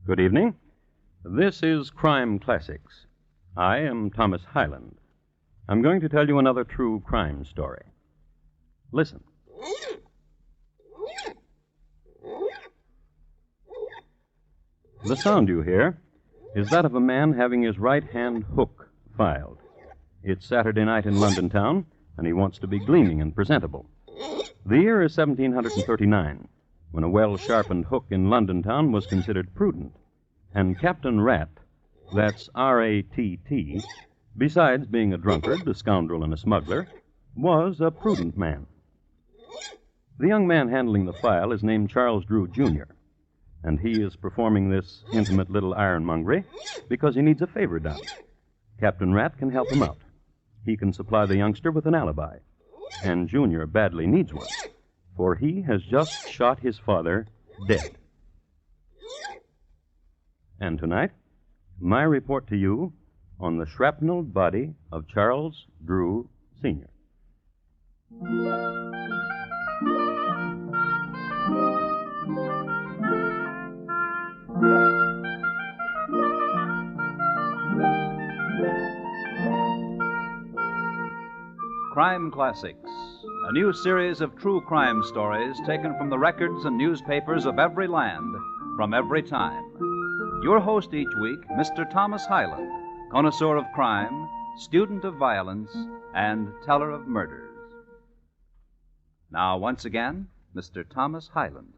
Good evening. This is Crime Classics. I am Thomas Hyland. I'm going to tell you another true crime story. Listen. The sound you hear is that of a man having his right-hand hook filed. It's Saturday night in London town, and he wants to be gleaming and presentable. The year is 1739, when a well-sharpened hook in London town was considered prudent. And Captain Rat, that's R-A-T-T, besides being a drunkard, a scoundrel, and a smuggler, was a prudent man. The young man handling the file is named Charles Drew, Jr., and he is performing this intimate little ironmongery because he needs a favor done. Captain Rat can help him out. He can supply the youngster with an alibi, and Junior badly needs one, for he has just shot his father dead. And tonight, my report to you on the shrapnelled body of Charles Drew, Sr. Crime Classics, a new series of true crime stories taken from the records and newspapers of every land, from every time. Your host each week, Mr. Thomas Hyland, connoisseur of crime, student of violence, and teller of murders. Now, once again, Mr. Thomas Hyland.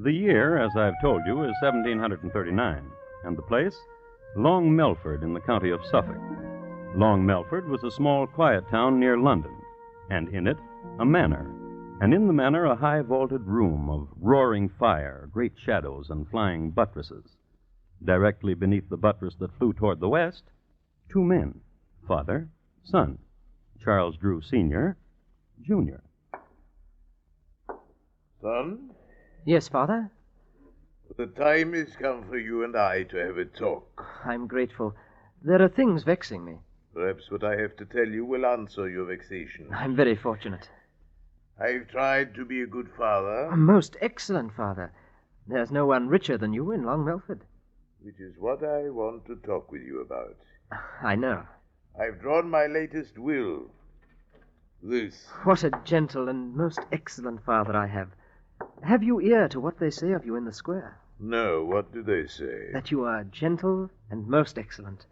The year, as I've told you, is 1739, and the place, Long Melford in the county of Suffolk. Long Melford was a small, quiet town near London, and in it, a manor, and in the manor a high-vaulted room of roaring fire, great shadows, and flying buttresses. Directly beneath the buttress that flew toward the west, two men, father, son, Charles Drew, Sr., Jr. Son? Yes, Father? The time has come for you and I to have a talk. I'm grateful. There are things vexing me. Perhaps what I have to tell you will answer your vexation. I'm very fortunate. I've tried to be a good father. A most excellent father. There's no one richer than you in Long Melford. Which is what I want to talk with you about. I know. I've drawn my latest will. This. What a gentle and most excellent father I have. Have you ear to what they say of you in the square? No, what do they say? That you are gentle and most excellent.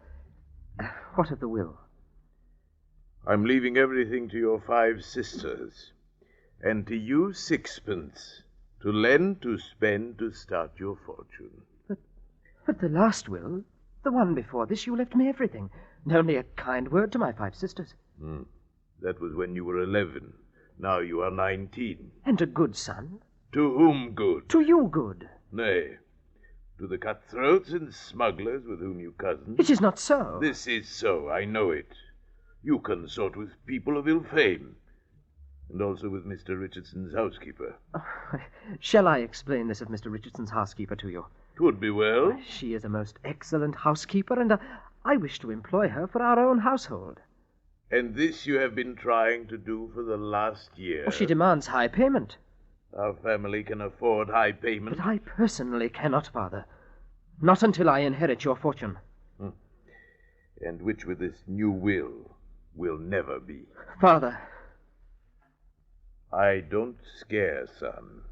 What of the will? I'm leaving everything to your 5 sisters, and to you 6pence, to lend, to spend, to start your fortune. But the last will, the one before this, you left me everything, and only a kind word to my 5 sisters. That was when you were 11. Now you are 19. And a good son. To whom good? To you good. Nay, to the cutthroats and smugglers with whom you cozen. It is not so. This is so, I know it. You consort with people of ill fame, and also with Mr. Richardson's housekeeper. Shall I explain this of Mr. Richardson's housekeeper to you? 'Twould be well. She is a most excellent housekeeper, and I wish to employ her for our own household. And this you have been trying to do for the last year. She demands high payment. Our family can afford high payment. But I personally cannot, Father. Not until I inherit your fortune. And which with this new will never be. Father. I don't scare, son.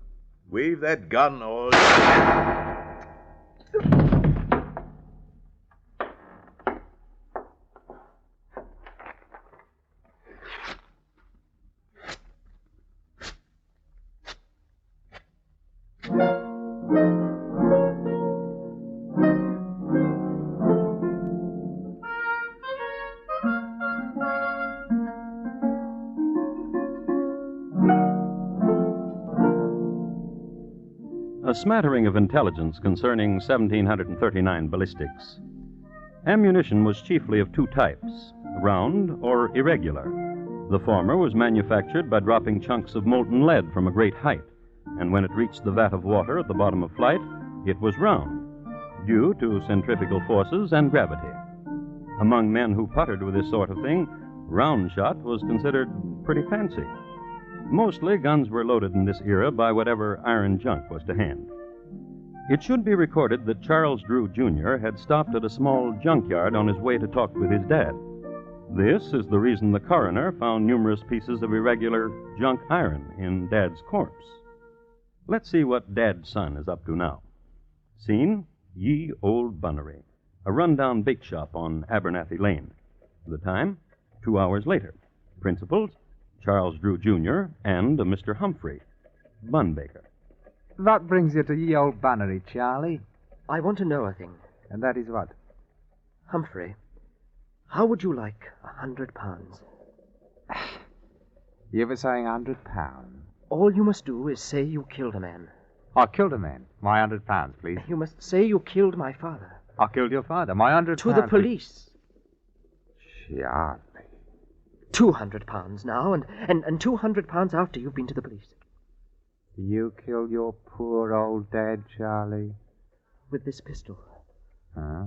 Wave that gun or... A smattering of intelligence concerning 1739 ballistics. Ammunition was chiefly of 2 types, round or irregular. The former was manufactured by dropping chunks of molten lead from a great height, and when it reached the vat of water at the bottom of flight, it was round, due to centrifugal forces and gravity. Among men who puttered with this sort of thing, round shot was considered pretty fancy. Mostly guns were loaded in this era by whatever iron junk was to hand. It should be recorded that Charles Drew, Jr. had stopped at a small junkyard on his way to talk with his dad. This is the reason the coroner found numerous pieces of irregular junk iron in Dad's corpse. Let's see what Dad's son is up to now. Scene, Ye Old Bunnery, a run-down bake shop on Abernathy Lane. The time, 2 hours later. Principals, Charles Drew, Jr. and a Mr. Humphrey, bun baker. What brings you to Ye Old Bunnery, Charlie? I want to know a thing. And that is what? Humphrey, how would you like £100? You were saying £100? All you must do is say you killed a man. I killed a man. My £100, please. You must say you killed my father. I killed your father. My £100. To the police. Charlie. £200 now, and £200 after you've been to the police. You killed your poor old dad, Charlie? With this pistol. Huh?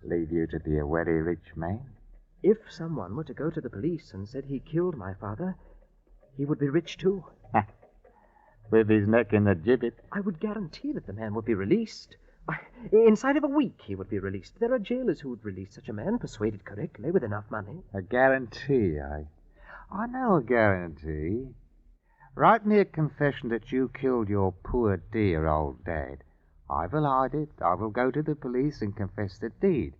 Lead you to be a very rich man? If someone were to go to the police and said he killed my father, he would be rich too. With his neck in the gibbet. I would guarantee that the man would be released. Inside of a week he would be released. There are jailers who would release such a man, persuaded correctly, with enough money. A guarantee, eh? I know a guarantee. Write me a confession that you killed your poor dear old dad. I will hide it. I will go to the police and confess the deed.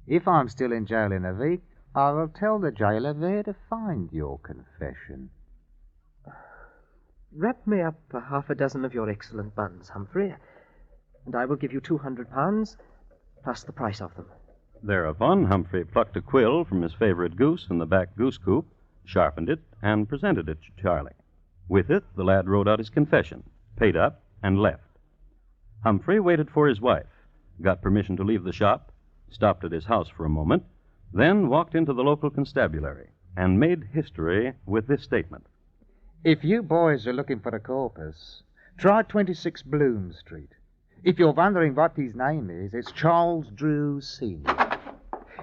If I'm still in jail in a week, I will tell the jailer where to find your confession. Wrap me up half a dozen of your excellent buns, Humphrey, and I will give you £200, plus the price of them. Thereupon, Humphrey plucked a quill from his favorite goose in the back goose coop, sharpened it, and presented it to Charlie. With it, the lad wrote out his confession, paid up, and left. Humphrey waited for his wife, got permission to leave the shop, stopped at his house for a moment, then walked into the local constabulary and made history with this statement. If you boys are looking for a corpus, try 26 Bloom Street. If you're wondering what his name is, it's Charles Drew Sr.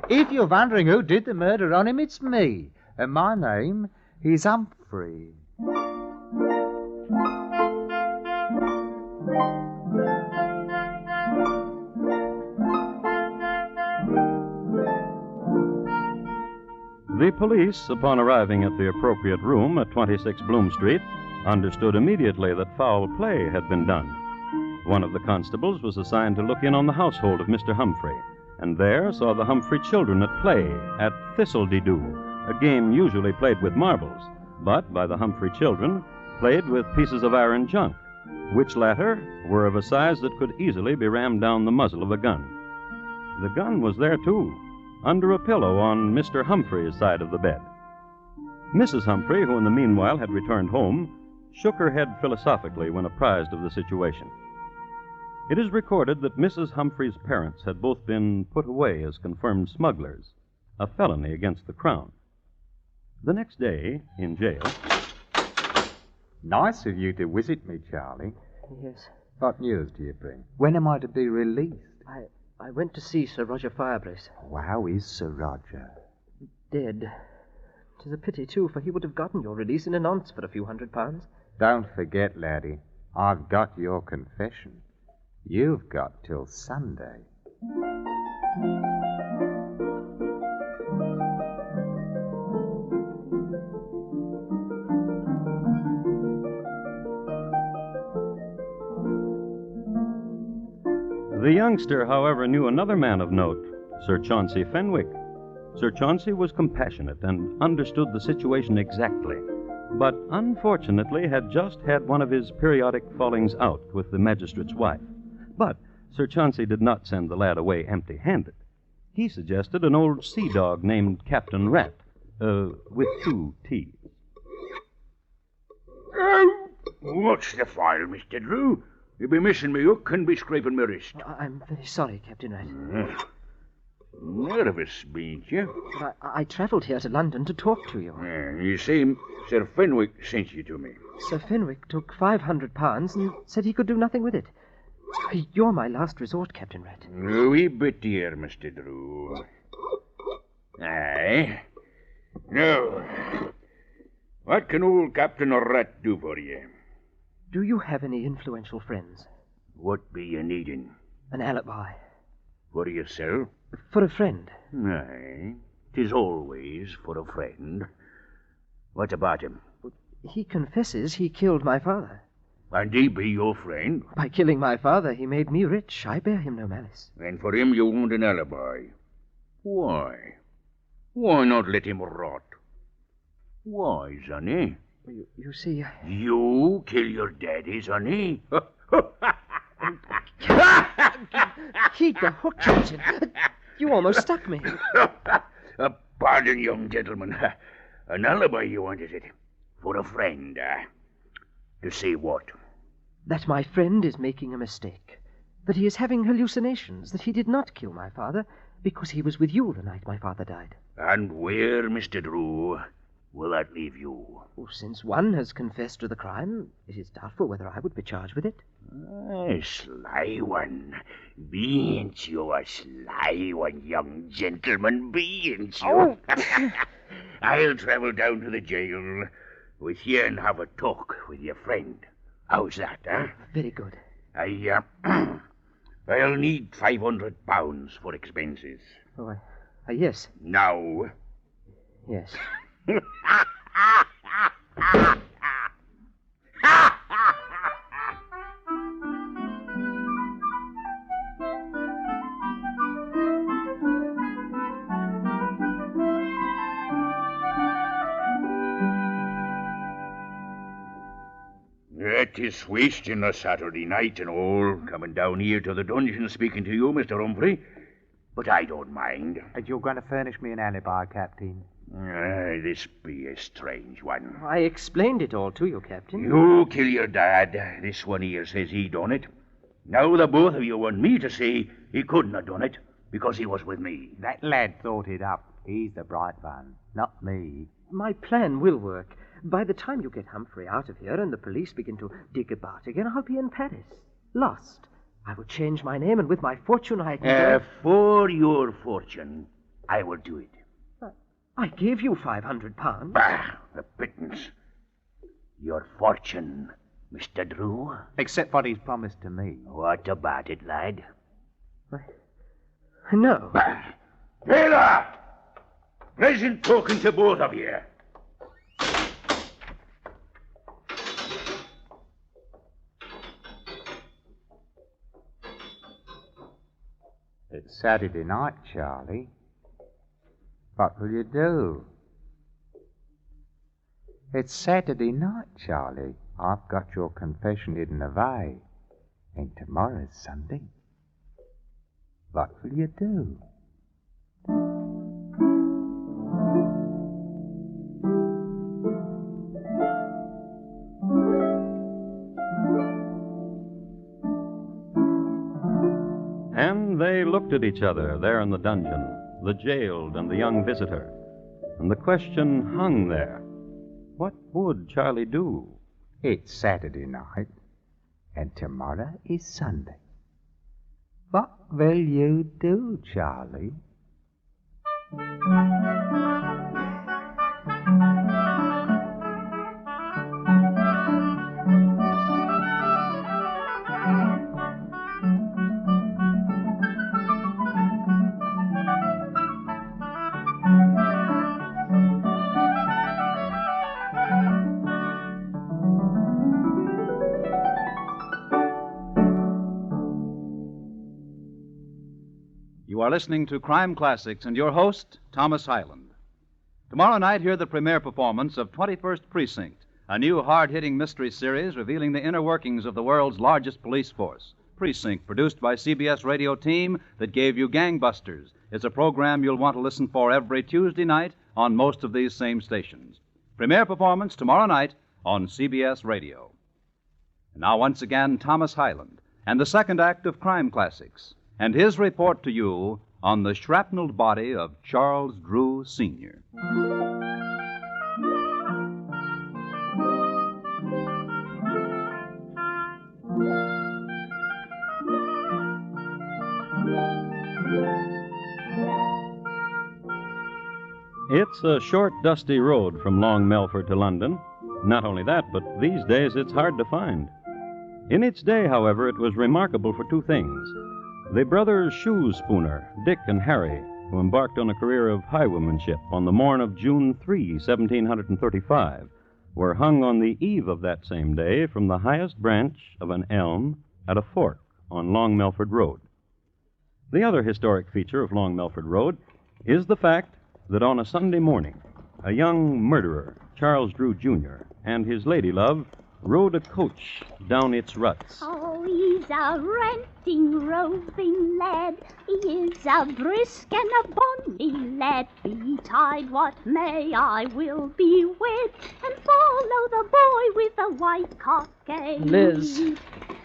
If you're wondering who did the murder on him, it's me. And my name is Humphrey. The police, upon arriving at the appropriate room at 26 Bloom Street, understood immediately that foul play had been done. One of the constables was assigned to look in on the household of Mr. Humphrey, and there saw the Humphrey children at play at thistle-de-doo, a game usually played with marbles, but by the Humphrey children played with pieces of iron junk, which latter were of a size that could easily be rammed down the muzzle of a gun. The gun was there, too, under a pillow on Mr. Humphrey's side of the bed. Mrs. Humphrey, who in the meanwhile had returned home, shook her head philosophically when apprised of the situation. It is recorded that Mrs. Humphrey's parents had both been put away as confirmed smugglers, a felony against the Crown. The next day, in jail... Nice of you to visit me, Charlie. Yes. What news do you bring? When am I to be released? I went to see Sir Roger Firebrace. How is Sir Roger? Dead. 'Tis a pity, too, for he would have gotten your release in a nonce for a few £100. Don't forget, laddie, I've got your confession. You've got till Sunday. The youngster, however, knew another man of note, Sir Chauncey Fenwick. Sir Chauncey was compassionate and understood the situation exactly, but unfortunately had just had one of his periodic fallings out with the magistrate's wife. But Sir Chauncey did not send the lad away empty-handed. He suggested an old sea dog named Captain Rat, with 2 T's. What's the file, Mr. Drew? You'll be missing me hook and be scraping my wrist. I'm very sorry, Captain Rat. Nervous, bean't you? But I travelled here to London to talk to you. You see, Sir Fenwick sent you to me. Sir Fenwick took £500 and said he could do nothing with it. You're my last resort, Captain Rat. A wee bit dear, Mr. Drew. Aye. Now, what can old Captain Rat do for you? Do you have any influential friends? What be you needing? An alibi. For yourself? For a friend. Aye. 'Tis always for a friend. What about him? He confesses he killed my father. And he be your friend? By killing my father, he made me rich. I bear him no malice. And for him you want an alibi. Why? Why not let him rot? Why, sonny? You see... You kill your daddy, sonny? Heed the hook, Captain. You almost stuck me. Pardon, young gentleman. An alibi you want, is it? For a friend, To say what? That my friend is making a mistake. That he is having hallucinations. That he did not kill my father because he was with you the night my father died. And where, Mr. Drew, will that leave you? Since one has confessed to the crime, it is doubtful whether I would be charged with it. Sly one. Bean't you a sly one, young gentleman? Bean't you? Oh. I'll travel down to the jail with you and have a talk with your friend. How's that, Very good. I'll need £500 for expenses. Oh, yes. Now. Yes. It is wasting a Saturday night and all, coming down here to the dungeon speaking to you, Mr. Humphrey. But I don't mind. And you're going to furnish me an alibi, Captain? This be a strange one. I explained it all to you, Captain. You kill your dad. This one here says he done it. Now the both of you want me to say he couldn't have done it because he was with me. That lad thought it up. He's the bright one, not me. My plan will work. By the time you get Humphrey out of here and the police begin to dig about again, I'll be in Paris. Lost. I will change my name, and with my fortune I can... For your fortune, I will do it. I gave you £500. Bah, a pittance. Your fortune, Mr. Drew. Except what he's promised to me. What about it, lad? No. Bah. Taylor! Pleasant talking to both of you. It's Saturday night, Charlie. What will you do? It's Saturday night, Charlie. I've got your confession hidden away. And tomorrow's Sunday. What will you do? And they looked at each other there in the dungeon, the jailed and the young visitor. And the question hung there. What would Charlie do? It's Saturday night, and tomorrow is Sunday. What will you do, Charlie? You are listening to Crime Classics and your host, Thomas Hyland. Tomorrow night, hear the premiere performance of 21st Precinct, a new hard-hitting mystery series revealing the inner workings of the world's largest police force. Precinct, produced by CBS radio team that gave you Gangbusters, is a program you'll want to listen for every Tuesday night on most of these same stations. Premiere performance tomorrow night on CBS radio. And now, once again, Thomas Hyland and the second act of Crime Classics, and his report to you on the shrapnelled body of Charles Drew, Sr. It's a short, dusty road from Long Melford to London. Not only that, but these days it's hard to find. In its day, however, it was remarkable for two things. The brothers shoe spooner, Dick and Harry, who embarked on a career of highwaymanship on the morn of June 3, 1735, were hung on the eve of that same day from the highest branch of an elm at a fork on Long Melford Road. The other historic feature of Long Melford Road is the fact that on a Sunday morning, a young murderer, Charles Drew, Jr., and his lady love rode a coach down its ruts. Oh, he's a ranting, roving lad. He is a brisk and a bonny lad. Betide what may, I will be wed and follow the boy with the white cockade. Liz.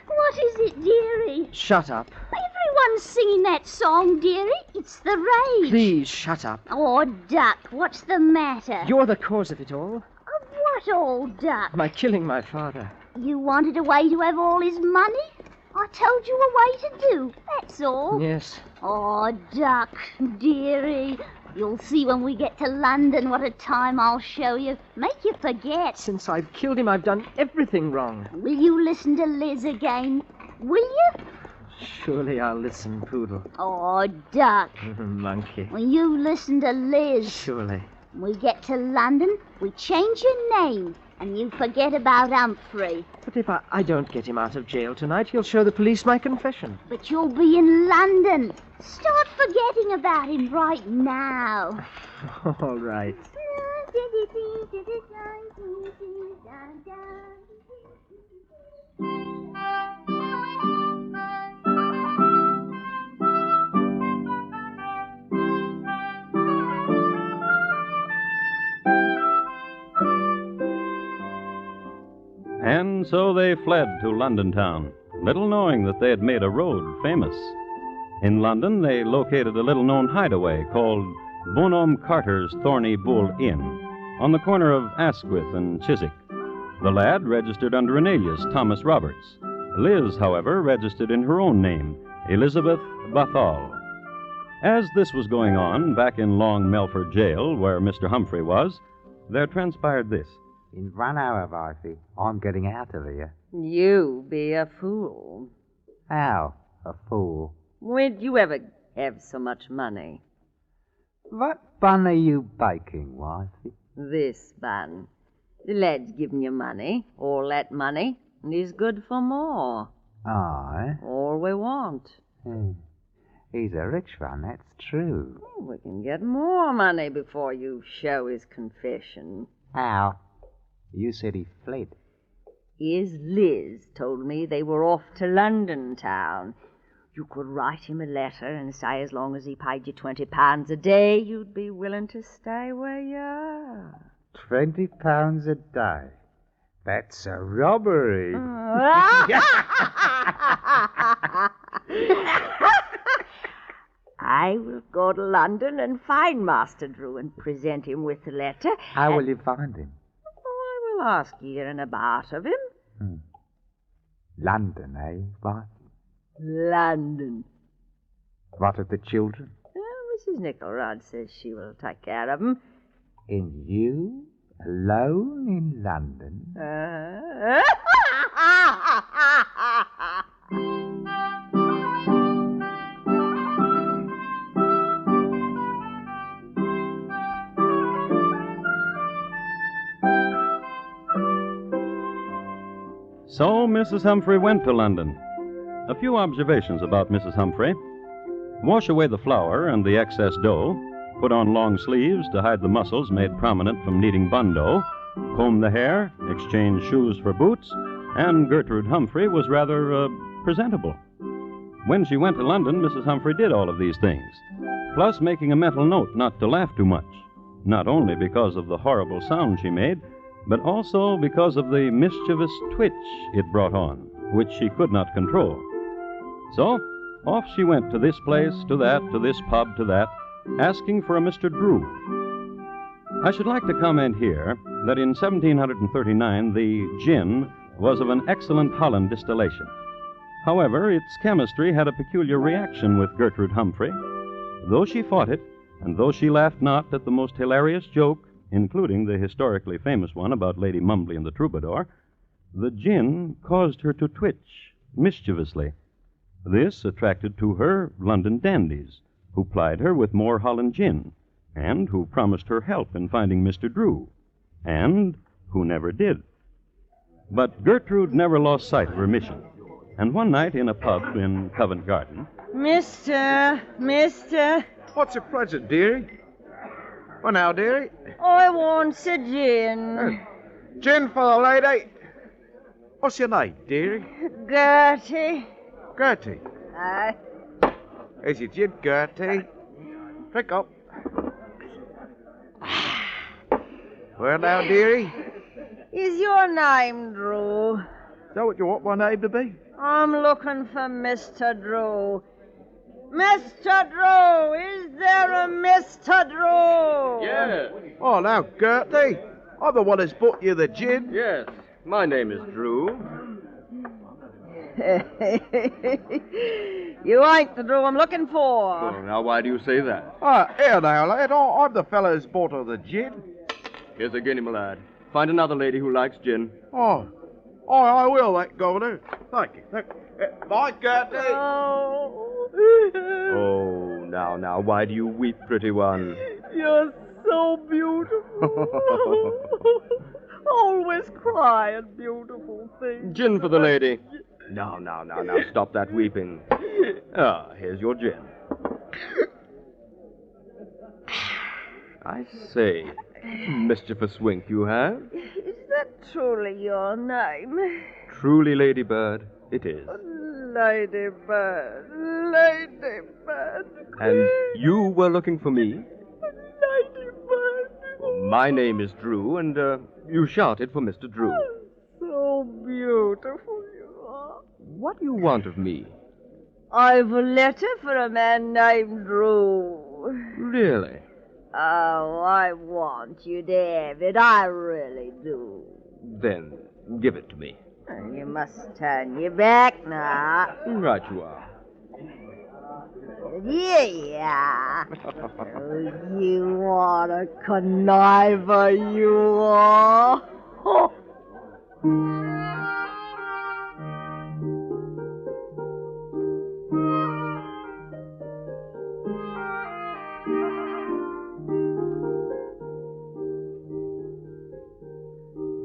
What is it, dearie? Shut up. Everyone's singing that song, dearie. It's the rage. Please, shut up. Oh, Duck, what's the matter? You're the cause of it all. Of what, old Duck? By killing my father. You wanted a way to have all his money? I told you a way to do, that's all. Yes. Oh, Duck, dearie. You'll see when we get to London what a time I'll show you. Make you forget. Since I've killed him, I've done everything wrong. Will you listen to Liz again? Will you? Surely I'll listen, Poodle. Oh, Duck. Monkey. When you listen to Liz. Surely. When we get to London, we change your name, and you forget about Humphrey. But if I don't get him out of jail tonight, he'll show the police my confession. But you'll be in London. Start forgetting about him right now. All right. And so they fled to London town, little knowing that they had made a road famous. In London, they located a little-known hideaway called Bonhomme Carter's Thorny Bull Inn on the corner of Asquith and Chiswick. The lad registered under an alias, Thomas Roberts. Liz, however, registered in her own name, Elizabeth Bathall. As this was going on back in Long Melford Jail, where Mr. Humphrey was, there transpired this. In 1 hour, Wifey, I'm getting out of here. You be a fool. How? A fool? When'd you ever have so much money? What bun are you baking, Wifey? This bun. The lad's given you money, all that money, and he's good for more. Aye? All we want. He's a rich one, that's true. We can get more money before you show his confession. How? You said he fled. His Liz told me they were off to London town. You could write him a letter and say as long as he paid you £20 a day, you'd be willing to stay where you are. £20 a day? That's a robbery. I will go to London and find Master Drew and present him with the letter. How will you find him? I will ask here and about of him. London, eh, what? London. What of the children? Mrs. Nickelrod says she will take care of them. And you, alone in London? So Mrs. Humphrey went to London. A few observations about Mrs. Humphrey. Wash away the flour and the excess dough. Put on long sleeves to hide the muscles made prominent from kneading bun dough. Comb the hair, exchange shoes for boots, and Gertrude Humphrey was rather presentable. When she went to London, Mrs. Humphrey did all of these things, plus making a mental note not to laugh too much, not only because of the horrible sound she made, but also because of the mischievous twitch it brought on, which she could not control. So, Off she went to this place, to that, to this pub, to that, asking for a Mr. Drew. I should like to comment here that in 1739 the gin was of an excellent Holland distillation. However, its chemistry had a peculiar reaction with Gertrude Humphrey. Though she fought it, and though she laughed not at the most hilarious joke, including the historically famous one about Lady Mumbly and the Troubadour, the gin caused her to twitch mischievously. This attracted to her London dandies, who plied her with more Holland gin, and who promised her help in finding Mr. Drew, and who never did. But Gertrude never lost sight of her mission, and one night in a pub in Covent Garden... Mister. What's your present, dearie? Well, now, dearie. I want a gin. Gin for the lady. What's your name, dearie? Gertie. Gertie. Aye. Here's your gin, Gertie. Drink up. Well, now, dearie. Is your name Drew? Is that what you want my name to be? I'm looking for Mr. Drew. Mr. Drew! Is there a Mr. Drew? Yes. Oh, now, Gertie. I'm the one that's bought you the gin. Yes. My name is Drew. You ain't the Drew I'm looking for. Oh, now, why do you say that? Here now, lad. I'm the fellow who's bought her the gin. Here's a guinea, my lad. Find another lady who likes gin. Oh, I will, that governor. Thank you. Bye, Gertie. Oh, now, why do you weep, pretty one? You're so beautiful. Always crying beautiful things. Gin for the lady. Now, stop that weeping. Here's your gin. I say, mischievous wink you have. Is that truly your name? Truly, Ladybird, it is. Ladybird. And you were looking for me? Ladybird. My name is Drew, and you shouted for Mr. Drew. So beautiful you are. What do you want of me? I've a letter for a man named Drew. Really? Oh, I want you to have it. I really do. Then give it to me. You must turn your back now. Right you are. Yeah. Oh, you are a conniver, you are.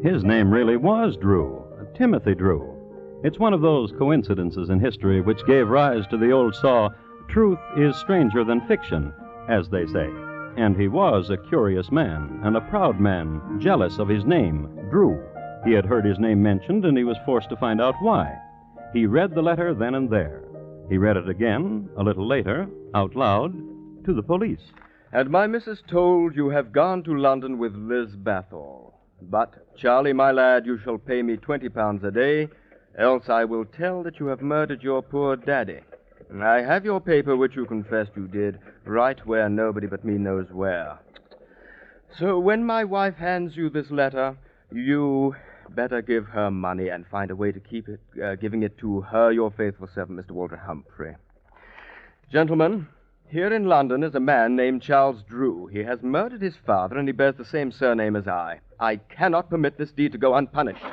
His name really was Drew, Timothy Drew. It's one of those coincidences in history which gave rise to the old saw, truth is stranger than fiction, as they say. And he was a curious man, and a proud man, jealous of his name, Drew. He had heard his name mentioned, and he was forced to find out why. He read the letter then and there. He read it again, a little later, out loud, to the police. And my missus told you have gone to London with Liz Bathall. But, Charlie, my lad, you shall pay me £20 a day, else I will tell that you have murdered your poor daddy. I have your paper, which you confessed you did, right where nobody but me knows where. So when my wife hands you this letter, you better give her money and find a way to keep it, giving it to her, your faithful servant, Mr. Walter Humphrey. Gentlemen, here in London is a man named Charles Drew. He has murdered his father, and he bears the same surname as I. I cannot permit this deed to go unpunished.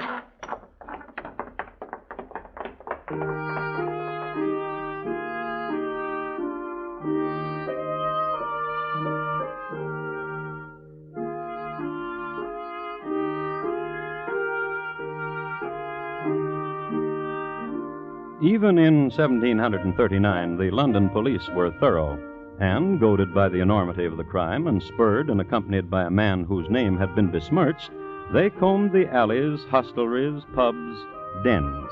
Even in 1739, the London police were thorough, and, goaded by the enormity of the crime and spurred and accompanied by a man whose name had been besmirched, they combed the alleys, hostelries, pubs, dens.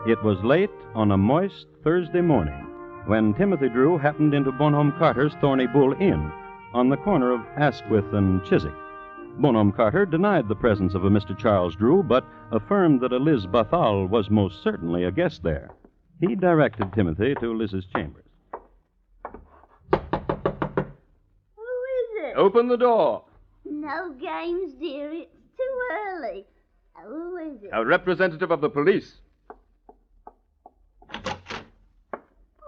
It was late on a moist Thursday morning when Timothy Drew happened into Bonhomme Carter's Thorny Bull Inn on the corner of Asquith and Chiswick. Bonhomme Carter denied the presence of a Mr. Charles Drew, but affirmed that a Liz Bathall was most certainly a guest there. He directed Timothy to Liz's chambers. Who is it? Open the door. No games, dear. It's too early. Who is it? A representative of the police.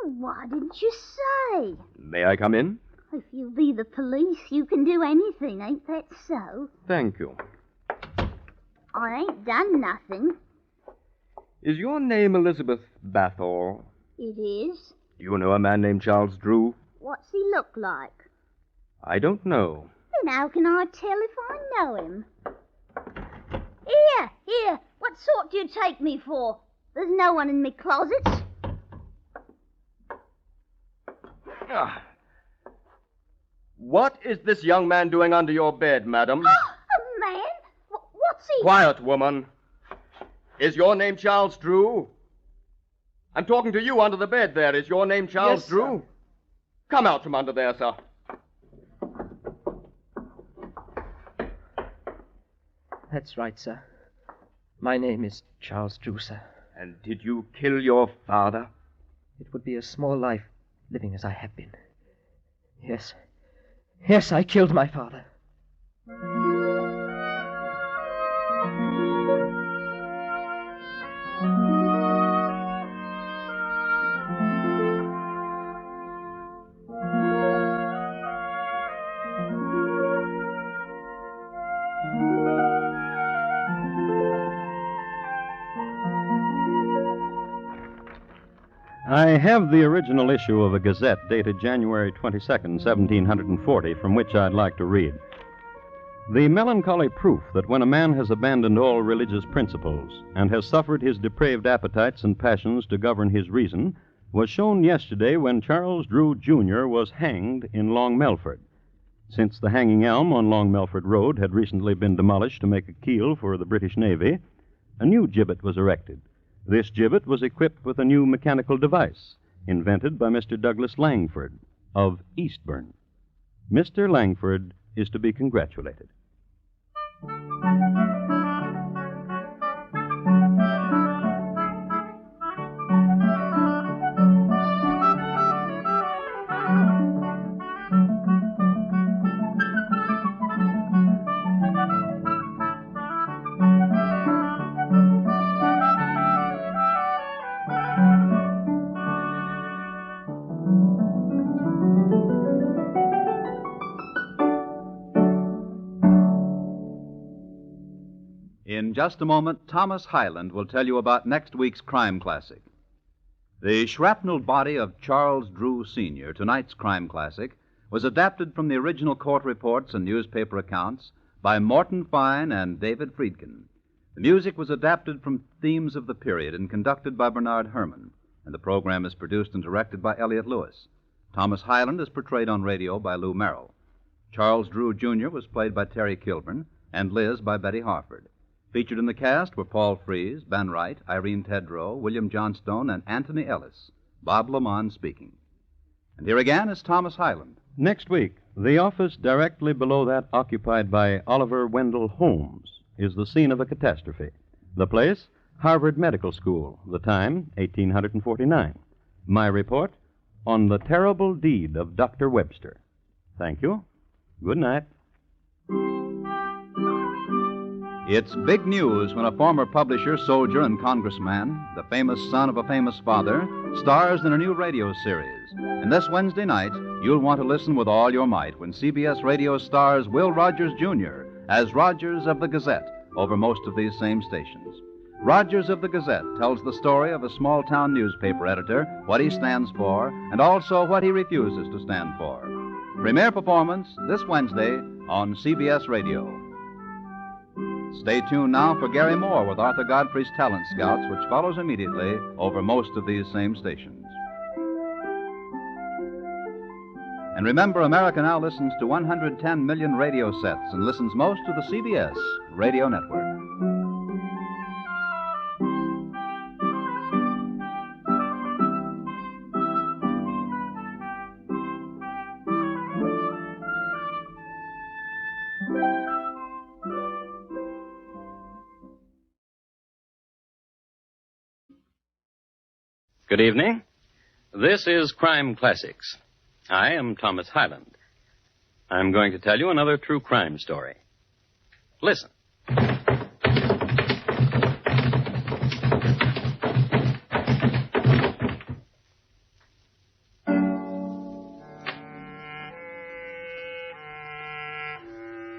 Why didn't you say? May I come in? If you be the police, you can do anything, ain't that so? Thank you. I ain't done nothing. Is your name Elizabeth Bathall? It is. Do you know a man named Charles Drew? What's he look like? I don't know. Then how can I tell if I know him? Here. What sort do you take me for? There's no one in me closets. Ah. What is this young man doing under your bed, madam? A man? What's he... Quiet, woman. Is your name Charles Drew? I'm talking to you under the bed there. Is your name Charles Drew? Sir. Come out from under there, sir. That's right, sir. My name is Charles Drew, sir. And did you kill your father? It would be a small life living as I have been. Yes. Yes, I killed my father. I have the original issue of a Gazette dated January 22nd, 1740, from which I'd like to read. The melancholy proof that when a man has abandoned all religious principles and has suffered his depraved appetites and passions to govern his reason was shown yesterday when Charles Drew, Jr. was hanged in Long Melford. Since the hanging elm on Long Melford Road had recently been demolished to make a keel for the British Navy, a new gibbet was erected. This gibbet was equipped with a new mechanical device invented by Mr. Douglas Langford of Eastbourne. Mr. Langford is to be congratulated. In just a moment, Thomas Hyland will tell you about next week's crime classic. The shrapnelled body of Charles Drew, Sr., tonight's crime classic, was adapted from the original court reports and newspaper accounts by Morton Fine and David Friedkin. The music was adapted from themes of the period and conducted by Bernard Herrmann, and the program is produced and directed by Elliott Lewis. Thomas Hyland is portrayed on radio by Lou Merrill. Charles Drew, Jr. was played by Terry Kilburn, and Liz by Betty Harford. Featured in the cast were Paul Frees, Ben Wright, Irene Tedrow, William Johnstone, and Anthony Ellis. Bob Lamont speaking. And here again is Thomas Hyland. Next week, the office directly below that occupied by Oliver Wendell Holmes is the scene of a catastrophe. The place, Harvard Medical School. The time, 1849. My report, on the terrible deed of Dr. Webster. Thank you. Good night. It's big news when a former publisher, soldier, and congressman, the famous son of a famous father, stars in a new radio series. And this Wednesday night, you'll want to listen with all your might when CBS Radio stars Will Rogers, Jr. as Rogers of the Gazette over most of these same stations. Rogers of the Gazette tells the story of a small-town newspaper editor, what he stands for, and also what he refuses to stand for. Premiere performance this Wednesday on CBS Radio. Stay tuned now for Gary Moore with Arthur Godfrey's Talent Scouts, which follows immediately over most of these same stations. And remember, America now listens to 110 million radio sets and listens most to the CBS radio network. Good evening. This is Crime Classics. I am Thomas Hyland. I'm going to tell you another true crime story. Listen.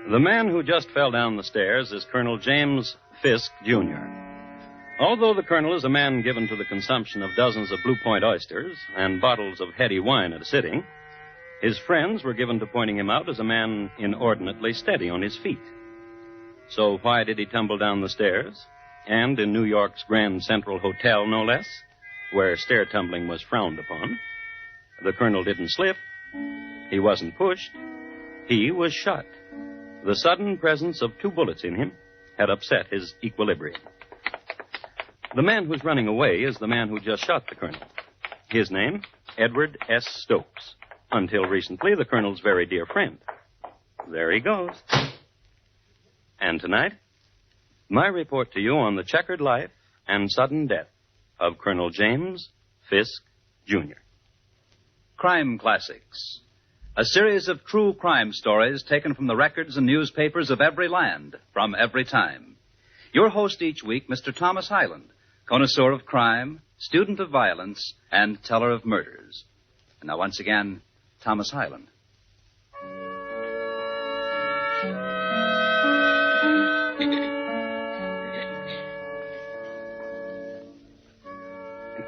The man who just fell down the stairs is Colonel James Fisk Jr. Although the colonel is a man given to the consumption of dozens of Blue Point oysters and bottles of heady wine at a sitting, his friends were given to pointing him out as a man inordinately steady on his feet. So why did he tumble down the stairs? And in New York's Grand Central Hotel, no less, where stair tumbling was frowned upon. The colonel didn't slip. He wasn't pushed. He was shot. The sudden presence of 2 bullets in him had upset his equilibrium. The man who's running away is the man who just shot the colonel. His name, Edward S. Stokes. Until recently, the colonel's very dear friend. There he goes. And tonight, my report to you on the checkered life and sudden death of Colonel James Fisk Jr. Crime Classics. A series of true crime stories taken from the records and newspapers of every land, from every time. Your host each week, Mr. Thomas Hyland, connoisseur of crime, student of violence, and teller of murders. And now, once again, Thomas Hyland.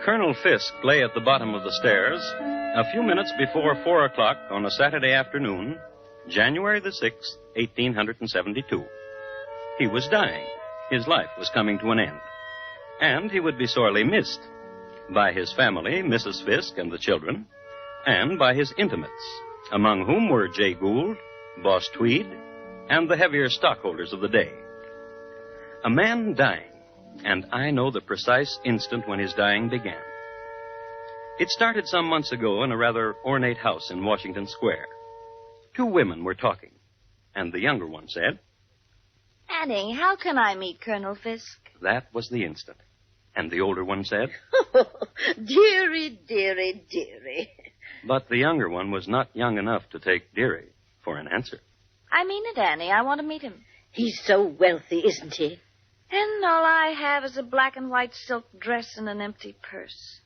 Colonel Fisk lay at the bottom of the stairs a few minutes before 4 o'clock on a Saturday afternoon, January the 6th, 1872. He was dying. His life was coming to an end. And he would be sorely missed by his family, Mrs. Fisk and the children, and by his intimates, among whom were Jay Gould, Boss Tweed, and the heavier stockholders of the day. A man dying, and I know the precise instant when his dying began. It started some months ago in a rather ornate house in Washington Square. 2 women were talking, and the younger one said, Annie, how can I meet Colonel Fisk? That was the instant. And the older one said, Oh, dearie, dearie, dearie. But the younger one was not young enough to take dearie for an answer. I mean it, Annie. I want to meet him. He's so wealthy, isn't he? And all I have is a black and white silk dress and an empty purse.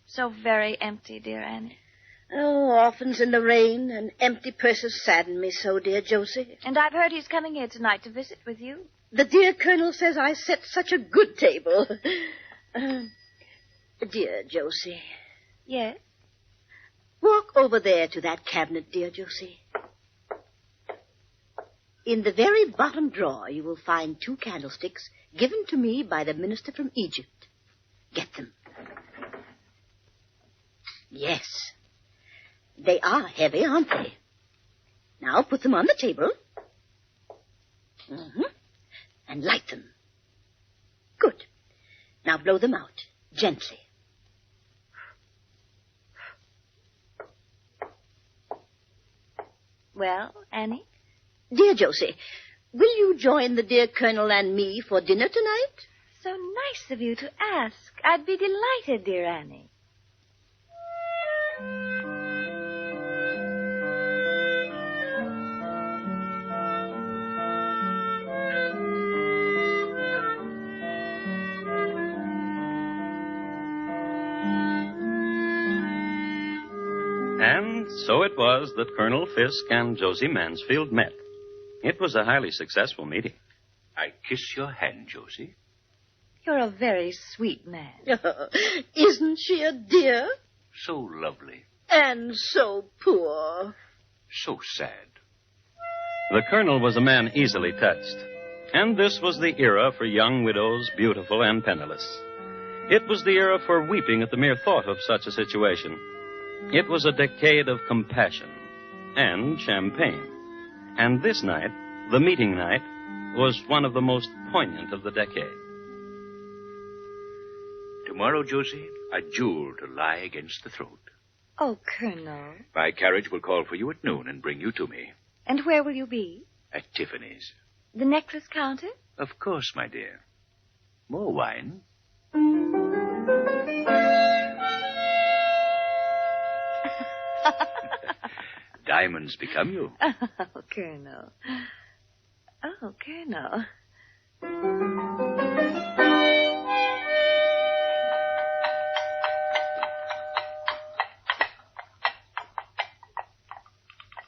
So very empty, dear Annie. Oh, orphans in the rain and empty purses sadden me so, dear Josie. And I've heard he's coming here tonight to visit with you. The dear Colonel says I set such a good table. Dear Josie. Yes? Walk over there to that cabinet, dear Josie. In the very bottom drawer, you will find 2 candlesticks given to me by the minister from Egypt. Get them. Yes. They are heavy, aren't they? Now put them on the table. Mm-hmm. And light them. Good. Now blow them out, gently. Well, Annie? Dear Josie, will you join the dear Colonel and me for dinner tonight? So nice of you to ask. I'd be delighted, dear Annie. And so it was that Colonel Fisk and Josie Mansfield met. It was a highly successful meeting. I kiss your hand, Josie. You're a very sweet man. Isn't she a dear? So lovely. And so poor. So sad. The colonel was a man easily touched. And this was the era for young widows, beautiful and penniless. It was the era for weeping at the mere thought of such a situation. It was a decade of compassion and champagne. And this night, the meeting night, was one of the most poignant of the decade. Tomorrow, Josie, a jewel to lie against the throat. Oh, Colonel. My carriage will call for you at noon and bring you to me. And where will you be? At Tiffany's. The necklace counter? Of course, my dear. More wine? diamonds become you. Oh, Colonel. Oh, Colonel.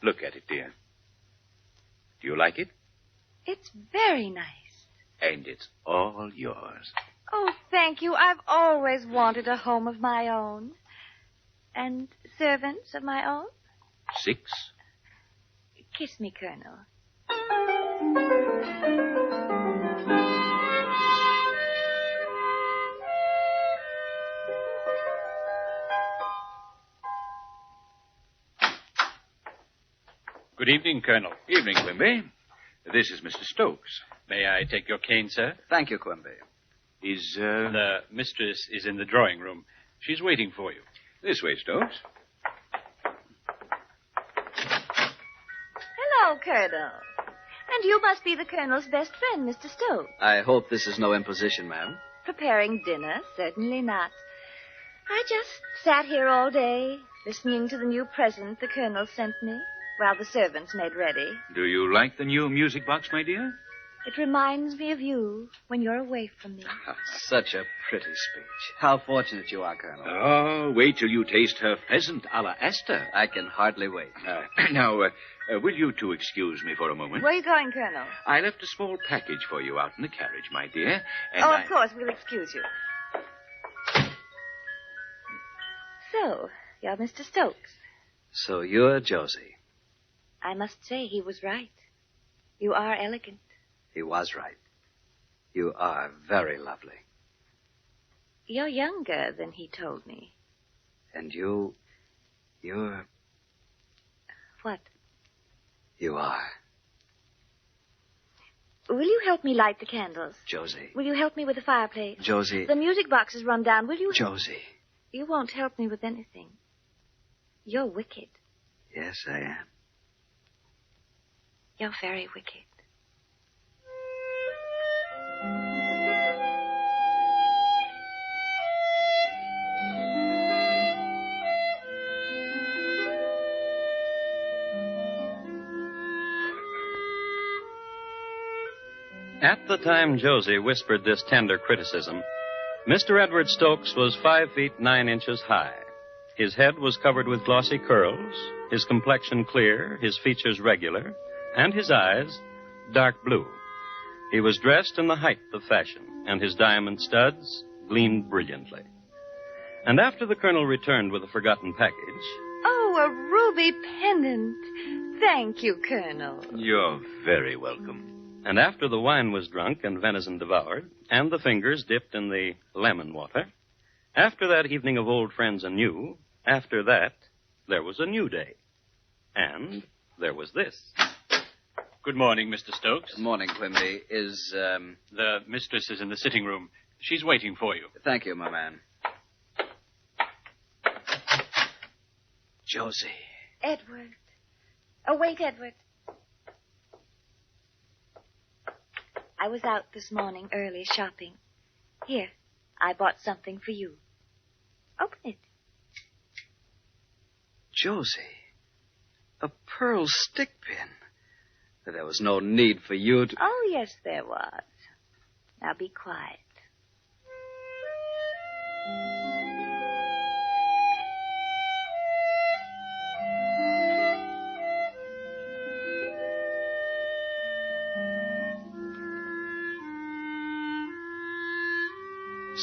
Look at it, dear. Do you like it? It's very nice. And it's all yours. Oh, thank you. I've always wanted a home of my own. And servants of my own. 6. Kiss me, Colonel. Good evening, Colonel. Evening, Quimby. This is Mr. Stokes. May I take your cane, sir? Thank you, Quimby. Is, The mistress is in the drawing room. She's waiting for you. This way, Stokes. Hello, Colonel. And you must be the Colonel's best friend, Mr. Stokes. I hope this is no imposition, ma'am. Preparing dinner? Certainly not. I just sat here all day, listening to the new present the Colonel sent me, while the servants made ready. Do you like the new music box, my dear? It reminds me of you when you're away from me. Such a pretty speech. How fortunate you are, Colonel. Oh, wait till you taste her pheasant a la Esther. I can hardly wait. Now, will you two excuse me for a moment? Where are you going, Colonel? I left a small package for you out in the carriage, my dear. And Of course, we'll excuse you. So, you're Mr. Stokes. So you're Josie. I must say he was right. You are elegant. He was right. You are very lovely. You're younger than he told me. And you're... What? You are. Will you help me light the candles? Josie. Will you help me with the fireplace? Josie. The music box is run down. Will you... Josie. You won't help me with anything. You're wicked. Yes, I am. You're very wicked. At the time Josie whispered this tender criticism, Mr. Edward Stokes was 5 feet 9 inches high. His head was covered with glossy curls, his complexion clear, his features regular, and his eyes dark blue. He was dressed in the height of fashion, and his diamond studs gleamed brilliantly. And after the colonel returned with a forgotten package... Oh, a ruby pendant. Thank you, Colonel. You're very welcome. And after the wine was drunk and venison devoured, and the fingers dipped in the lemon water, after that evening of old friends and new, after that, there was a new day. And there was this. Good morning, Mr. Stokes. Good morning, Quimby. The mistress is in the sitting room. She's waiting for you. Thank you, my man. Josie. Edward. Oh, wait, Edward. I was out this morning early shopping. Here, I bought something for you. Open it. Josie. A pearl stick pin. There was no need for you to... Oh, yes, there was. Now be quiet.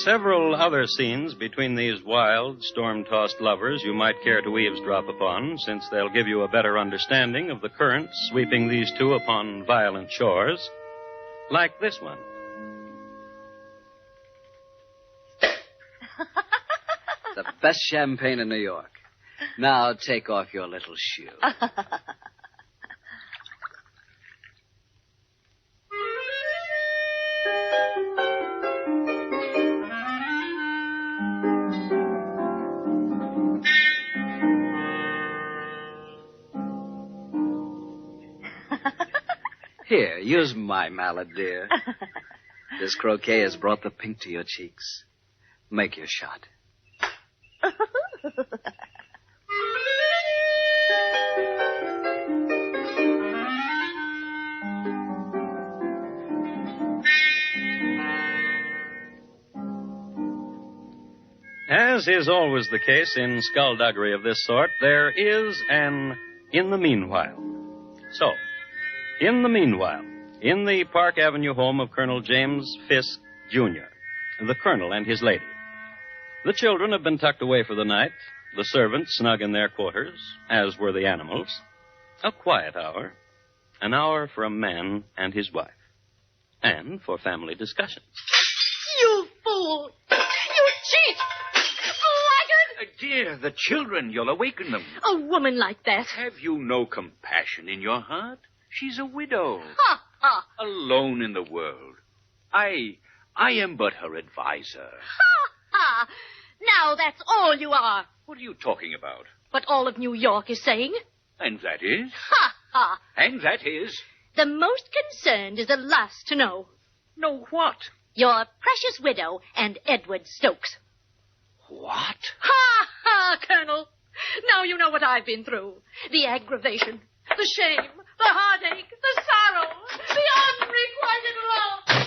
Several other scenes between these wild, storm-tossed lovers you might care to eavesdrop upon, since they'll give you a better understanding of the currents sweeping these two upon violent shores, like this one. The best champagne in New York. Now take off your little shoe. Here, use my mallet, dear. This croquet has brought the pink to your cheeks. Make your shot. As is always the case in skullduggery of this sort, there is an in the meanwhile. So, in the meanwhile, in the Park Avenue home of Colonel James Fisk Jr., the colonel and his lady. The children have been tucked away for the night, the servants snug in their quarters, as were the animals. A quiet hour, an hour for a man and his wife, and for family discussions. You fool! You cheat! Blackguard! Dear, the children, you'll awaken them. A woman like that. Have you no compassion in your heart? She's a widow. Ha, ha. Alone in the world. I am but her advisor. Ha, ha. Now that's all you are. What are you talking about? What all of New York is saying. And that is? Ha, ha. And that is? The most concerned is the last to know. Know what? Your precious widow and Edward Stokes. What? Ha, ha, Colonel. Now you know what I've been through. The aggravation, the shame, the heartache, the sorrow, the unrequited love.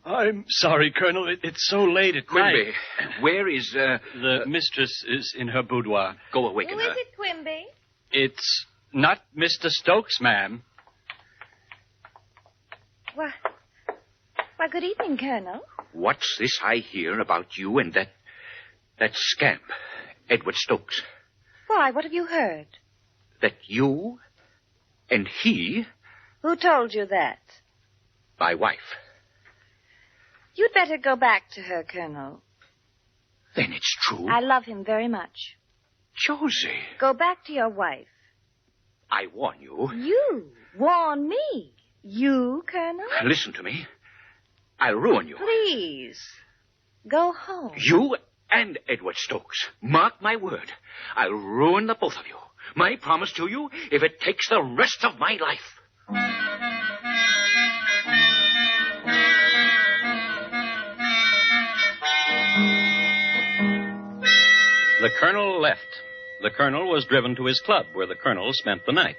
I'm sorry, Colonel. It's so late at Quimby, night. where is, The mistress is in her boudoir. Go awaken Who her. is it, Quimby? It's not Mr. Stokes, ma'am. Why, good evening, Colonel. What's this I hear about you and that scamp, Edward Stokes? Why, what have you heard? That you and he, Who told you that? my wife. You'd better go back to her, Colonel. Then it's true. I love him very much. Josie, Go back to your wife. I warn you. You warn me? You, Colonel? Listen to me. I'll ruin you. Please, go home. You and Edward Stokes. Mark my word. I'll ruin the both of you. My promise to you, if it takes the rest of my life. The colonel left. The colonel was driven to his club, where the colonel spent the night.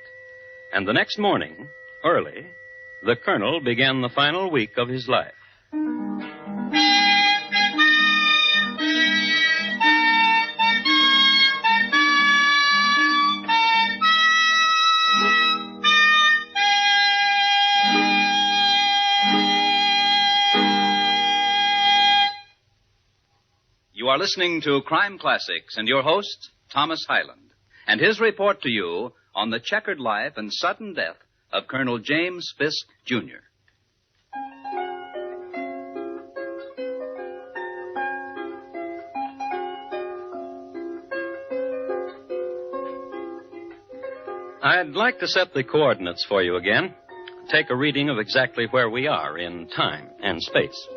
And the next morning, early, the colonel began the final week of his life. You are listening to Crime Classics and your host, Thomas Hyland, and his report to you on the checkered life and sudden death of Colonel James Fisk Jr. I'd like to set the coordinates for you again. Take a reading of exactly where we are in time and space.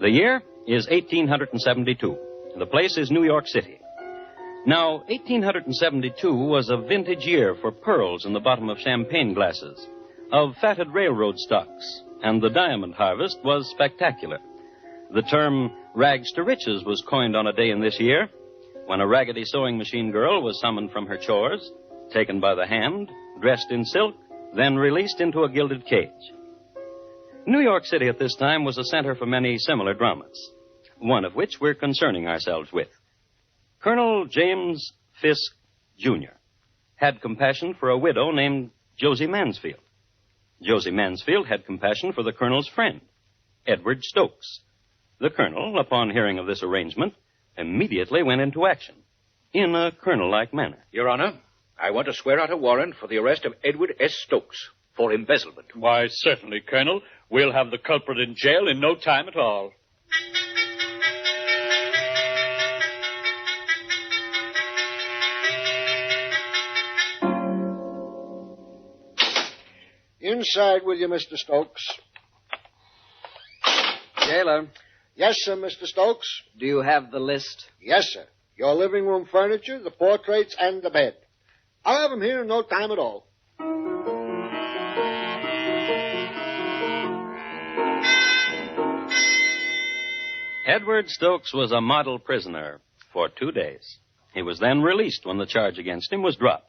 The year is 1872. The place is New York City. Now, 1872 was a vintage year for pearls in the bottom of champagne glasses, of fatted railroad stocks, and the diamond harvest was spectacular. The term rags to riches was coined on a day in this year, when a raggedy sewing machine girl was summoned from her chores, taken by the hand, dressed in silk, then released into a gilded cage. New York City at this time was a center for many similar dramas, one of which we're concerning ourselves with. Colonel James Fisk Jr. had compassion for a widow named Josie Mansfield. Josie Mansfield had compassion for the colonel's friend, Edward Stokes. The colonel, upon hearing of this arrangement, immediately went into action, in a colonel-like manner. Your Honor, I want to swear out a warrant for the arrest of Edward S. Stokes for embezzlement. Why, certainly, Colonel. We'll have the culprit in jail in no time at all. Inside with you, Mr. Stokes. Jailer, Yes, sir, Mr. Stokes. do you have the list? Yes, sir. Your living room furniture, the portraits, and the bed. I'll have them here in no time at all. Edward Stokes was a model prisoner for 2 days. He was then released when the charge against him was dropped.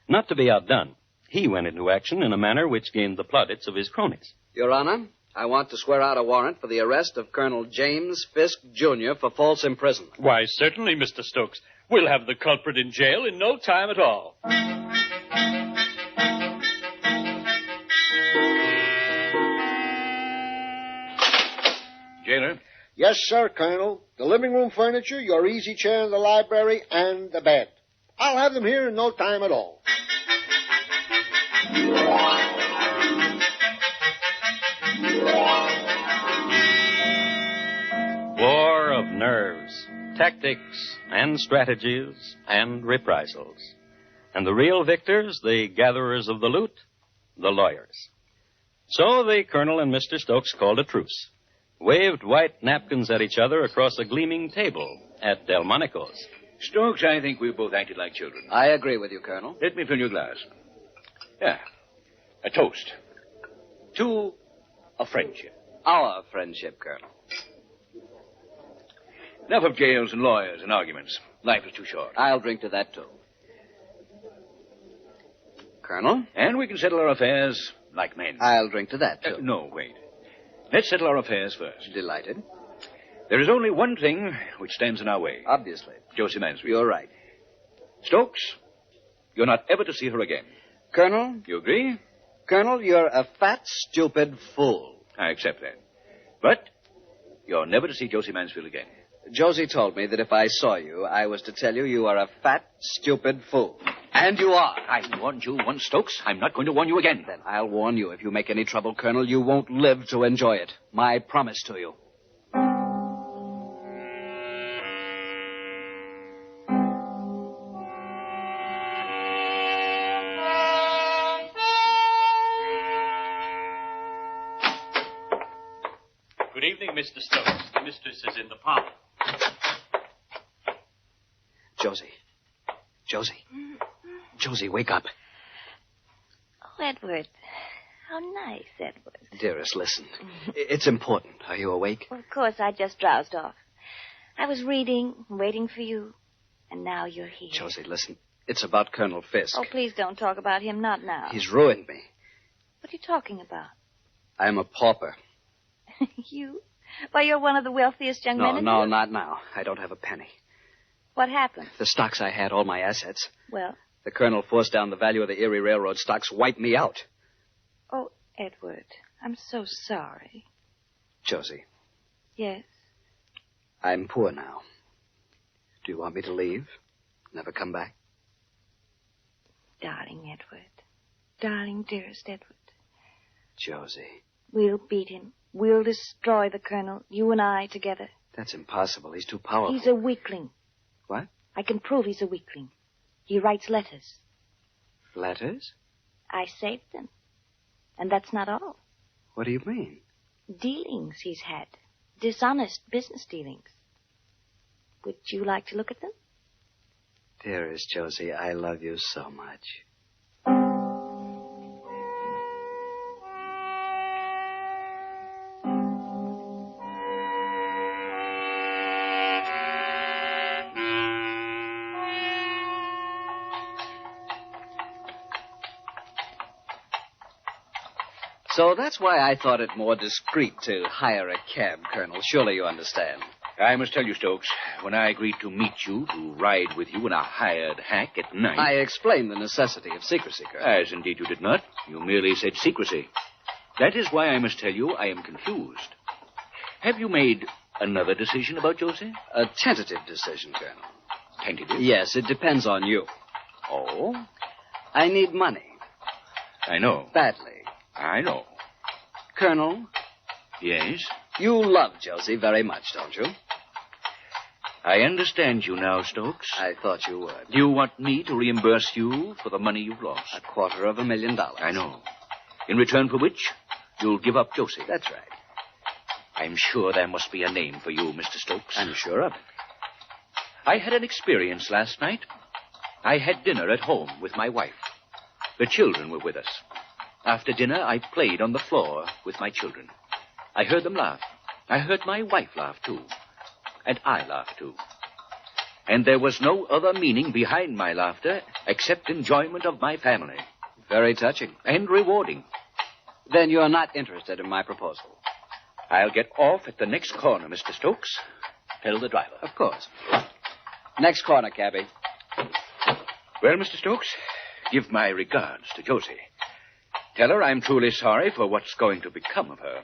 Not to be outdone, he went into action in a manner which gained the plaudits of his cronies. Your Honor, I want to swear out a warrant for the arrest of Colonel James Fisk Jr. for false imprisonment. Why, certainly, Mr. Stokes. We'll have the culprit in jail in no time at all. Jailer? Yes, sir, Colonel. The living room furniture, your easy chair in the library, and the bed. I'll have them here in no time at all. War of nerves, tactics, and strategies, and reprisals. And the real victors, the gatherers of the loot, the lawyers. So the Colonel and Mr. Stokes called a truce, waved white napkins at each other across a gleaming table at Delmonico's. Stokes, I think we both acted like children. I agree with you, Colonel. Let me fill your glass. Yeah. A toast. To a friendship. Our friendship, Colonel. Enough of jails and lawyers and arguments. Life is too short. I'll drink to that, too. Colonel? And we can settle our affairs like men. I'll drink to that, too. No, wait. Let's settle our affairs first. Delighted. There is only one thing which stands in our way. Obviously. Josie Mansfield. You're right. Stokes, you're not ever to see her again. Colonel? You agree? Colonel, you're a fat, stupid fool. I accept that. But you're never to see Josie Mansfield again. Josie told me that if I saw you, I was to tell you you are a fat, stupid fool. And you are. I warned you once, Stokes. I'm not going to warn you again. Then I'll warn you. If you make any trouble, Colonel, you won't live to enjoy it. My promise to you. Good evening, Mr. Stokes. The mistress is in the parlor. Josie, wake up. Oh, Edward. How nice, Edward. Dearest, listen. It's important. Are you awake? Well, of course, I just drowsed off. I was reading, waiting for you, and now you're here. Josie, listen. It's about Colonel Fisk. Oh, please don't talk about him. Not now. He's ruined me. What are you talking about? I'm a pauper. You? Why, you're one of the wealthiest young men in No, not now. I don't have a penny. What happened? The stocks I had, all my assets. Well? The Colonel forced down the value of the Erie Railroad stocks, wiped me out. Oh, Edward, I'm so sorry. Josie. Yes? I'm poor now. Do you want me to leave? Never come back? Darling Edward. Darling, dearest Edward. Josie. We'll beat him. We'll destroy the Colonel, you and I together. That's impossible. He's too powerful. He's a weakling. What? I can prove he's a weakling. He writes letters. Letters? I saved them. And that's not all. What do you mean? Dealings he's had. Dishonest business dealings. Would you like to look at them? Dearest Josie, I love you so much. So that's why I thought it more discreet to hire a cab, Colonel. Surely you understand. I must tell you, Stokes, when I agreed to meet you, to ride with you in a hired hack at night... I explained the necessity of secrecy, Colonel. As indeed you did not. You merely said secrecy. That is why I must tell you I am confused. Have you made another decision about Josie? A tentative decision, Colonel. Tentative? Yes, it depends on you. Oh? I need money. I know. Badly. I know. Colonel? Yes? You love Josie very much, don't you? I understand you now, Stokes. I thought you would. Do you want me to reimburse you for the money you've lost? $250,000. I know. In return for which, you'll give up Josie. That's right. I'm sure there must be a name for you, Mr. Stokes. I'm sure of it. I had an experience last night. I had dinner at home with my wife. The children were with us. After dinner, I played on the floor with my children. I heard them laugh. I heard my wife laugh, too. And I laughed, too. And there was no other meaning behind my laughter except enjoyment of my family. Very touching. And rewarding. Then you're not interested in my proposal? I'll get off at the next corner, Mr. Stokes. Tell the driver. Of course. Next corner, cabby. Well, Mr. Stokes, give my regards to Josie. Tell her I'm truly sorry for what's going to become of her.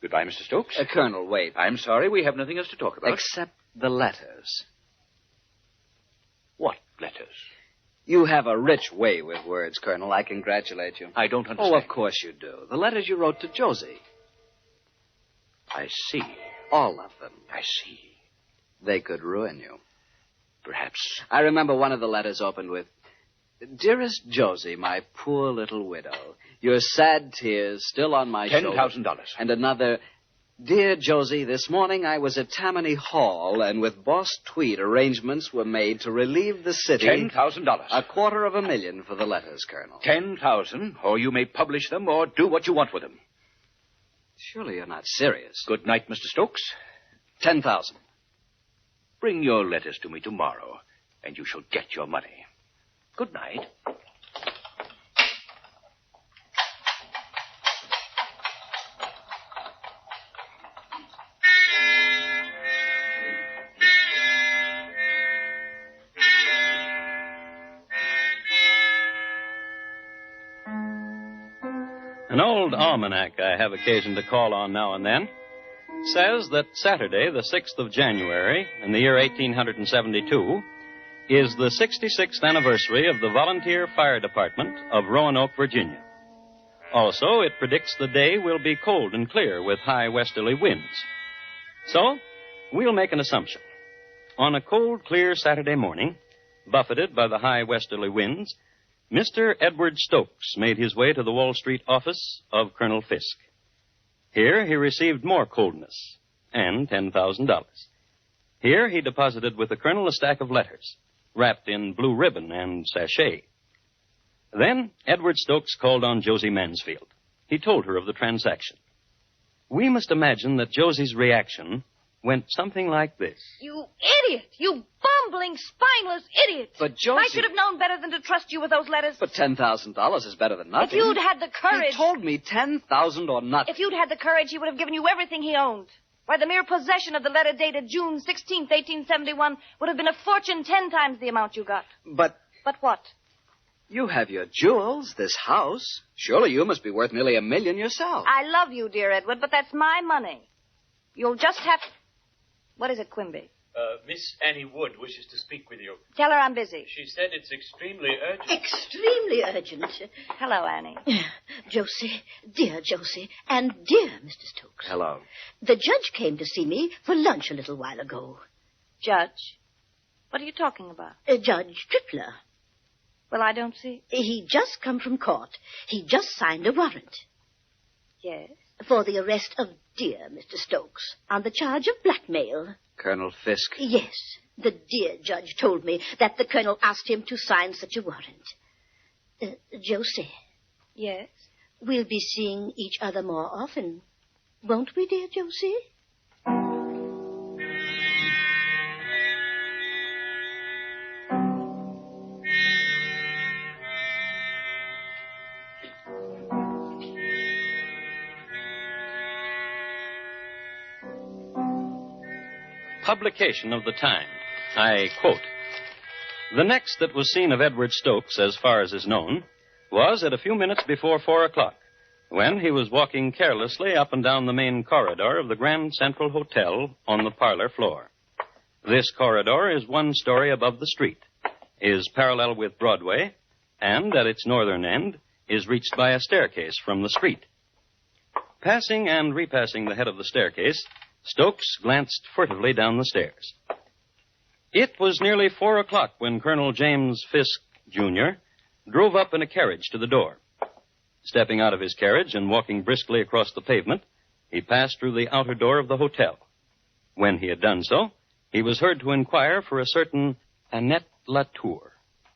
Goodbye, Mr. Stokes. Colonel, wait. I'm sorry we have nothing else to talk about. Except the letters. What letters? You have a rich way with words, Colonel. I congratulate you. I don't understand. Oh, of course you do. The letters you wrote to Josie. I see. All of them. I see. They could ruin you. Perhaps. I remember one of the letters opened with, "Dearest Josie, my poor little widow, your sad tears still on my shoulder." $10,000. And another, "Dear Josie, this morning I was at Tammany Hall, and with Boss Tweed arrangements were made to relieve the city." $10,000. $250,000 for the letters, Colonel. 10,000, or you may publish them or do what you want with them. Surely you're not serious. Good night, Mr. Stokes. 10,000. Bring your letters to me tomorrow, and you shall get your money. Good night. An old almanac I have occasion to call on now and then says that Saturday, the 6th of January, in the year 1872, is the 66th anniversary of the Volunteer Fire Department of Roanoke, Virginia. Also, it predicts the day will be cold and clear with high westerly winds. So, we'll make an assumption. On a cold, clear Saturday morning, buffeted by the high westerly winds, Mr. Edward Stokes made his way to the Wall Street office of Colonel Fisk. Here he received more coldness and $10,000. Here he deposited with the colonel a stack of letters, wrapped in blue ribbon and sachet. Then Edward Stokes called on Josie Mansfield. He told her of the transaction. We must imagine that Josie's reaction went something like this. You idiot! You bumbling, spineless idiot! But Josie... I should have known better than to trust you with those letters. But $10,000 is better than nothing. If you'd had the courage... He told me 10,000 or nothing. If you'd had the courage, he would have given you everything he owned. Why, the mere possession of the letter dated June 16th, 1871 would have been a fortune 10 times the amount you got. But... But what? You have your jewels, this house. Surely you must be worth nearly $1 million yourself. I love you, dear Edward, but that's my money. You'll just have... What is it, Quimby? Miss Annie Wood wishes to speak with you. Tell her I'm busy. She said it's extremely urgent. Extremely urgent. Hello, Annie. Josie, dear Josie, and dear Mr. Stokes. Hello. The judge came to see me for lunch a little while ago. Judge? What are you talking about? Judge Tripler. Well, I don't see. He just come from court. He just signed a warrant. Yes? For the arrest of dear Mr. Stokes on the charge of blackmail. Colonel Fisk? Yes. The dear judge told me that the colonel asked him to sign such a warrant. Josie. Yes? We'll be seeing each other more often. Won't we, dear Josie? Publication of the time. I quote, "The next that was seen of Edward Stokes, as far as is known, was at a few minutes before 4 o'clock, when he was walking carelessly up and down the main corridor of the Grand Central Hotel on the parlor floor. This corridor is 1 story above the street, is parallel with Broadway, and at its northern end is reached by a staircase from the street. Passing and repassing the head of the staircase, Stokes glanced furtively down the stairs. It was nearly 4 o'clock when Colonel James Fisk Jr. drove up in a carriage to the door. Stepping out of his carriage and walking briskly across the pavement, he passed through the outer door of the hotel. When he had done so, he was heard to inquire for a certain Annette Latour.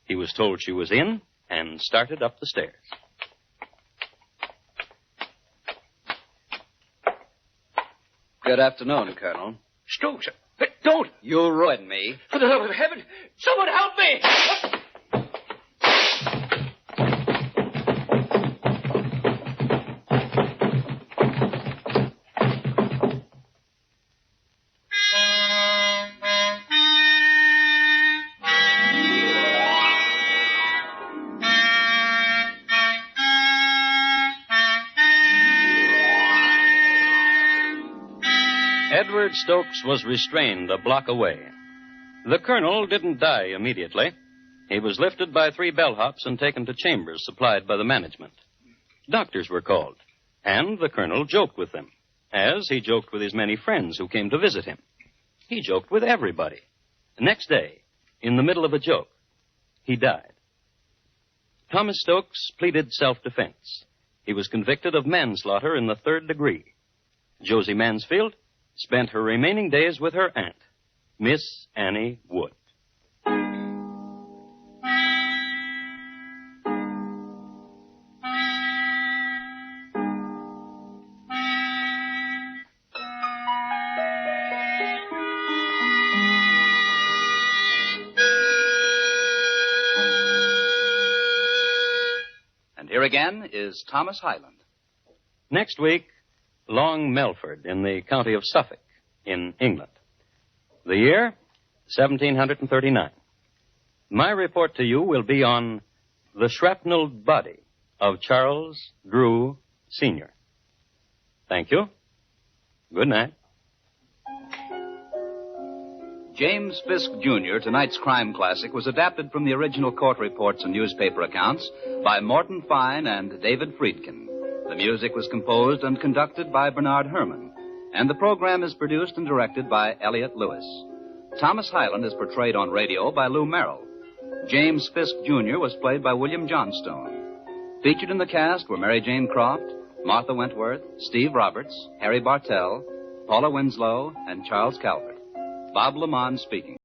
He was told she was in and started up the stairs. Good afternoon, Colonel. Stokes, Don't! You'll ruin me. For the love of heaven, someone help me! Edward Stokes was restrained a block away. The colonel didn't die immediately. He was lifted by 3 bellhops and taken to chambers supplied by the management. Doctors were called, and the colonel joked with them, as he joked with his many friends who came to visit him. He joked with everybody. Next day, in the middle of a joke, he died. Thomas Stokes pleaded self-defense. He was convicted of manslaughter in the 3rd degree. Josie Mansfield spent her remaining days with her aunt, Miss Annie Wood. And here again is Thomas Hyland. Next week, Long Melford in the county of Suffolk in England. The year, 1739. My report to you will be on the shrapnelled body of Charles Drew, Sr. Thank you. Good night. James Fisk Jr., tonight's crime classic, was adapted from the original court reports and newspaper accounts by Morton Fine and David Friedkin. The music was composed and conducted by Bernard Herrmann, and the program is produced and directed by Elliott Lewis. Thomas Hyland is portrayed on radio by Lou Merrill. James Fisk Jr. was played by William Johnstone. Featured in the cast were Mary Jane Croft, Martha Wentworth, Steve Roberts, Harry Bartell, Paula Winslow, and Charles Calvert. Bob Lamont speaking.